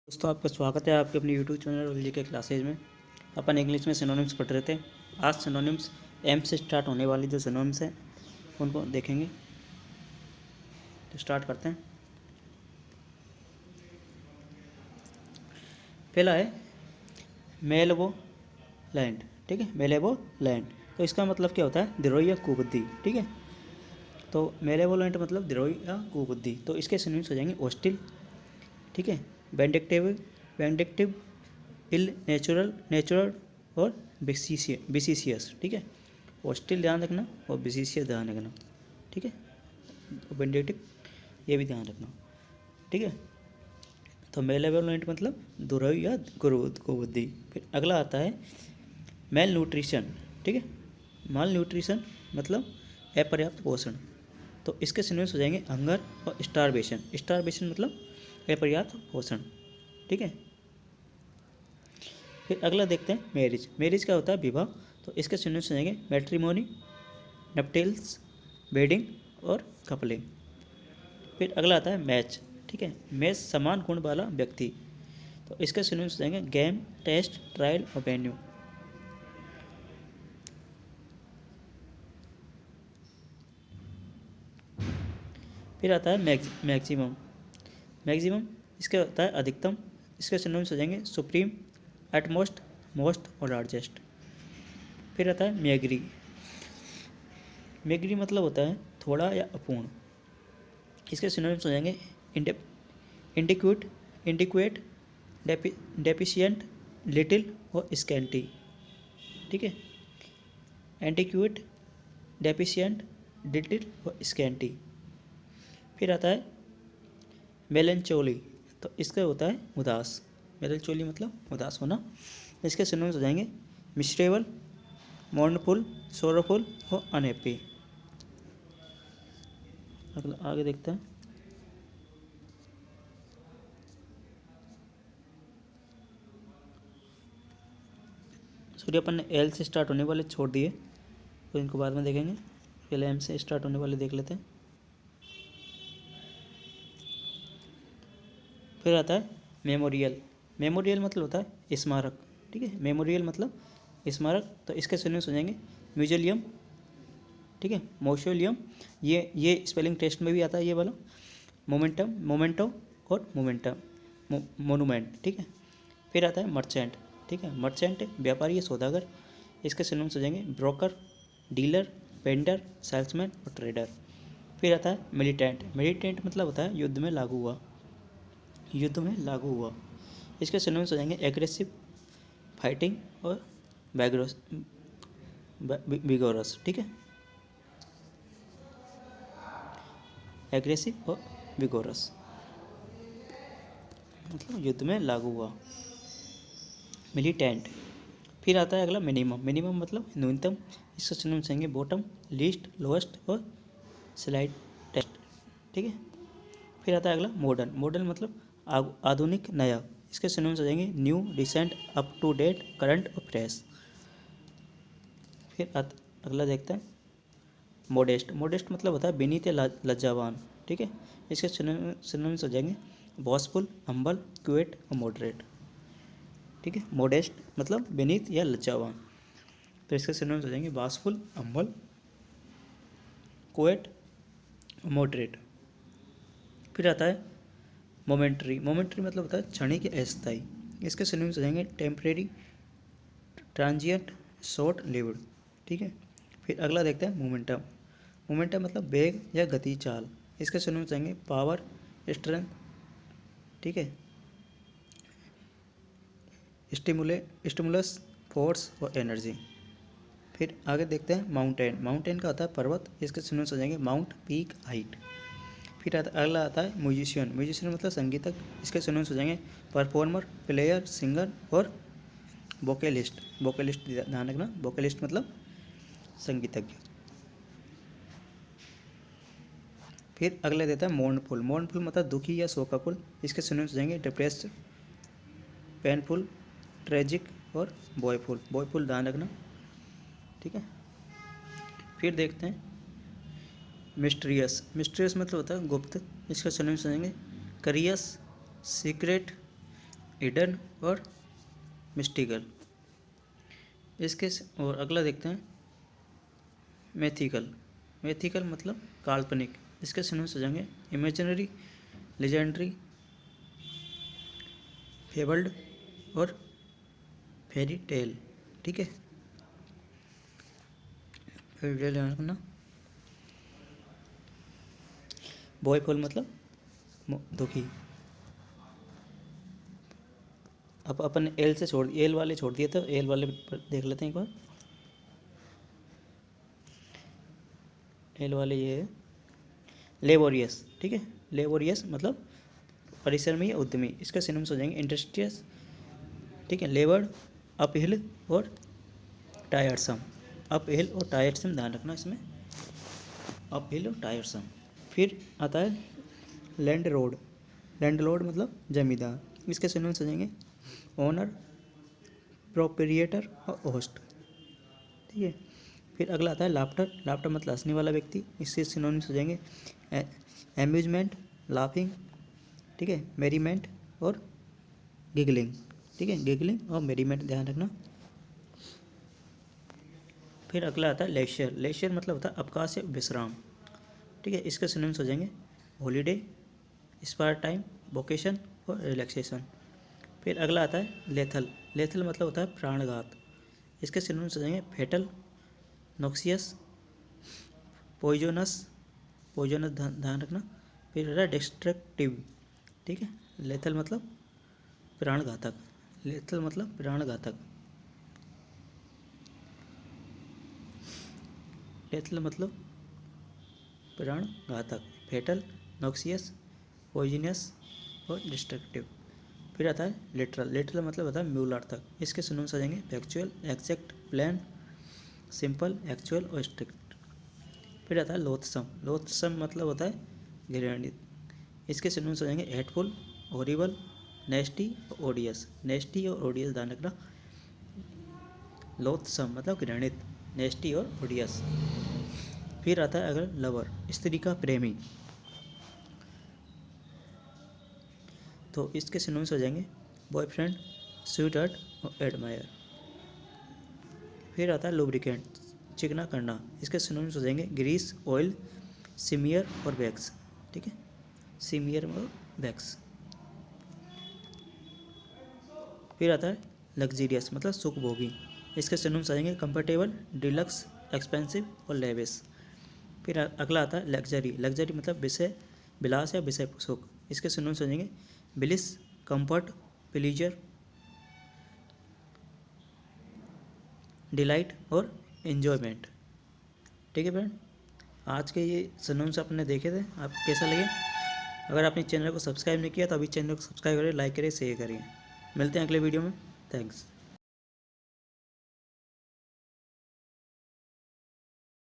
दोस्तों, आपका स्वागत है आपके अपने यूट्यूब चैनल और के क्लासेज में। अपन इंग्लिश में सिनोनिम्स पढ़ रहे थे। आज सिनोनिम्स एम से स्टार्ट होने वाली जो सिनोनिम्स हैं उनको देखेंगे। तो स्टार्ट करते हैं। पहला है मेलेवोलेंट। ठीक है, मेलेवोलेंट तो इसका मतलब क्या होता है? द्रोही या कुबुद्धि। ठीक है, तो मेलेवोलेंट मतलब द्रोही या कुबुद्धि। तो इसके सिनोनिम्स हो जाएंगे होस्टिल, ठीक है, वेंडिक्टिव, इल नेचुरल और विसिशियस। ठीक है, होस्टिल ध्यान रखना और विसिशियस ध्यान रखना। ठीक है, वेंडिक्टिव ये भी ध्यान रखना। ठीक है, तो मेलेवोलेंट मतलब दुर्व्यय या कुबुद्धि। फिर अगला आता है मेल न्यूट्रिशन। ठीक है, माल न्यूट्रिशन मतलब अपर्याप्त पोषण। तो इसके सिनोनिम्स हो जाएंगे हंगर और स्टारवेशन। स्टारवेशन मतलब अपर्याप्त पोषण। ठीक है, फिर अगला देखते हैं मैरिज। मैरिज क्या होता है? विवाह। तो इसके सिनोनिम्स हो जाएंगे मैट्रिमोनी, नपटेल्स, वेडिंग और कपलिंग। फिर अगला आता है मैच। ठीक है, मैच समान गुण वाला व्यक्ति। तो इसके सिनोनिम्स हो जाएंगे गेम, टेस्ट, ट्रायल और वेन्यू। फिर आता है मैक्सिमम। मैक्सिमम इसका होता है अधिकतम। इसके सिनोनिम्स हो जाएंगे सुप्रीम, एटमोस्ट, मोस्ट और लार्जेस्ट। फिर आता है मैग्री। मैग्री मतलब होता है थोड़ा या अपूर्ण। इसके सिनोनिम्स हो जाएंगे इंडिक्यूट, इंडिक्वेट, डेफिशिएंट, लिटिल और स्कैंटी। ठीक है, एंटिक्यूट, डेफिशिएंट, लिटिल और स्कैंटी। फिर आता है मेलेंचोली। तो इसका होता है उदास। मेलेंचोली मतलब उदास होना। इसके सिनोनिम्स हो जाएंगे मिसरेबल, मोर्नफुल, सोरोफुल और अनहैप्पी। अगला आगे देखते हैं। सॉरी, अपन ने एल से स्टार्ट होने वाले छोड़ दिए, तो इनको बाद में देखेंगे। पहले एम से स्टार्ट होने वाले देख लेते हैं। फिर आता है मेमोरियल। मेमोरियल मतलब होता है स्मारक। ठीक है, मेमोरियल मतलब स्मारक। तो इसके सिनोनिम्स हो जाएंगे म्यूजियम, ठीक है, मौसोलियम, ये स्पेलिंग टेस्ट में भी आता है ये वाला। मोमेंटम, मोमेंटो और मोमेंटम, मोनूमेंट। ठीक है, फिर आता है मर्चेंट। ठीक है, मर्चेंट व्यापारी या सौदागर। इसके सिनोनिम्स हो जाएंगे ब्रोकर, डीलर, वेंडर, सेल्समैन और ट्रेडर। फिर आता है मिलिटेंट। मिलिटेंट मतलब होता है युद्ध में लागू हुआ, युद्ध में लागू हुआ। इसके सिनोनिम्स हो जाएंगे एग्रेसिव, फाइटिंग और विगोरस। ठीक है, एग्रेसिव और विगोरस मतलब युद्ध में लागू हुआ, मिलिटेंट। फिर आता है अगला मिनिमम। मिनिमम मतलब न्यूनतम। इसका सिनोनिम्स होंगे बॉटम, लीस्ट, लोएस्ट और स्लाइड टेस्ट। ठीक है, फिर आता है अगला मॉडर्न। मॉडर्न मतलब आधुनिक, नया। इसके सिनोनिम्स हो जाएंगे new, recent, up to date, current और फ्रेश। फिर अगला देखते हैं मोडेस्ट। मोडेस्ट मतलब होता है विनीत या लज्जावान। ठीक है, इसके सिनोनिम्स हो जाएंगे बॉसफुल, हम्बल, क्यूट और मॉडरेट। ठीक है, मोडेस्ट मतलब विनीत या लज्जावान। तो इसके सिनोनिम्स हो जाएंगे बॉसफुल, हम्बल, क्यूट और मॉडरेट। फिर आता है मोमेंट्री। मोमेंट्री मतलब होता है क्षणिक या अस्थायी। इसके सिनोनिम्स हो जाएंगे टेम्परेरी, ट्रांजिएंट, शॉर्ट लिव्ड। ठीक है, फिर अगला देखते हैं मोमेंटम। मोमेंटम मतलब वेग या गति, चाल। इसके सिनोनिम्स आएंगे पावर, स्ट्रेंथ, ठीक है, स्टिमुलस, फोर्स और एनर्जी। फिर आगे देखते हैं माउंटेन। माउंटेन का होता है पर्वत। इसके सिनोनिम्स हो जाएंगे माउंट, पीक, हाइट। फिर अगला आता है म्यूजिशियन। म्यूजिशियन मतलब संगीतक। इसके सिनोनिम्स हो जाएंगे परफॉर्मर, प्लेयर, सिंगर और वोकलिस्ट। वोकलिस्ट ध्यान रखना, वोकलिस्ट मतलब संगीतज्ञ। फिर अगले देता है मोर्नफुल। मोर्नफुल मतलब दुखी या शोकाकुल। इसके सिनोनिम्स हो जाएंगे डिप्रेस्ड, पेनफुल, ट्रेजिक और बॉयफुल। बॉयफुल ध्यान रखना। ठीक है, फिर देखते हैं मिस्टीरियस। मिस्टीरियस मतलब होता है गुप्त। इसका सिनोनिम्स हो जाएंगे करियस, सीक्रेट, हिडन और मिस्टिकल। इसके और अगला देखते हैं मैथिकल। मैथिकल मतलब काल्पनिक। इसके सिनोनिम्स हो जाएंगे इमेजिनरी, लेजेंडरी, फेबल्ड और फेरी टेल। ठीक है, फेरी टेल ध्यान रखना। बॉयफुल मतलब दुखी। अब अपन एल से छोड़ एल वाले छोड़ दिए, तो एल वाले पर देख लेते हैं एक बार। एल वाले ये है लेबोरियस। ठीक है, लेबोरियस मतलब परिश्रमी या उद्यमी। इसका सिनोनिम्स हो जाएंगे इंडस्ट्रियस, ठीक है, लेबर्ड, अपहिल और टायरसम। अपहिल और टायरसम ध्यान रखना इसमें, अपहिल और टायरसम। फिर आता है लैंड रोड। लैंड लॉर्ड मतलब जमींदार। इसके सिनोनिम्स हो जाएंगे ओनर, प्रोप्रिएटर और होस्ट। ठीक है, फिर अगला आता है लाफ्टर। लाफ्टर मतलब हंसने वाला व्यक्ति। इससे सिनोनिम्स हो जाएंगे एम्यूजमेंट, लाफिंग, ठीक है, मेरीमेंट और गिगलिंग। ठीक है, गिगलिंग और मेरीमेंट ध्यान रखना। फिर अगला आता है लेशर। लेशर मतलब होता है अवकाश या विश्राम। ठीक है, इसके सिनोनिम्स हो जाएंगे हॉलीडे, स्पायर टाइम, वोकेशन और रिलैक्सेशन। फिर अगला आता है लेथल। लेथल मतलब होता है प्राणघात। इसके सिनोनिम्स हो जाएंगे फेटल, नॉक्सियस, पॉइजनस, पॉइजनस ध्यान रखना। फिर होता है डिस्ट्रक्टिव। ठीक है, लेथल मतलब प्राणघातक। लेथल मतलब प्राणघातक। लेथल मतलब प्राणघातक। फेटल, नॉक्सियस, पॉइजनस और डिस्ट्रक्टिव। फिर आता है लिटरल। लिटरल मतलब होता है मूलार्थक। इसके सिनोनिम्स आ जाएंगे factual, exact, plan, simple, actual और स्ट्रिक्ट। फिर आता है लोथसम। लोथसम मतलब होता है घृणित। इसके सिनोनिम्स हो जाएंगे हेटफुल, हॉरिबल, नेस्टी और ओडियस। नेस्टी और ओडियस ध्यान रखना। लोथसम मतलब घृणित, नेस्टी और ओडियस। फिर आता है अगर लवर, स्त्री का प्रेमी, तो इसके सिनोनिम्स हो जाएंगे बॉयफ्रेंड, स्वीटहार्ट और एडमायर। फिर आता है लुब्रिकेंट, चिकना करना। इसके सिनोनिम्स हो जाएंगे ग्रीस, ऑयल, सीमियर और वैक्स। ठीक है, सीमियर और वैक्स। फिर आता है लग्जीरियस मतलब सुखभोगी। इसके सिनोनिम्स आ जाएंगे कंफर्टेबल, डिलक्स, एक्सपेंसिव और लेविस। फिर अगला आता है लग्जरी। लग्जरी मतलब विषय विलास या विषय सुख। इसके सिनोनिम्स हो जाएंगे ब्लिस, कंफर्ट, प्लीजर, डिलाइट और एन्जॉयमेंट। ठीक है फ्रेंड, आज के ये सिनोनिम्स आपने देखे थे, आप कैसा लगे? अगर आपने चैनल को सब्सक्राइब नहीं किया तो अभी चैनल को सब्सक्राइब करें, लाइक करें, शेयर करें। मिलते हैं अगले वीडियो में। थैंक्स।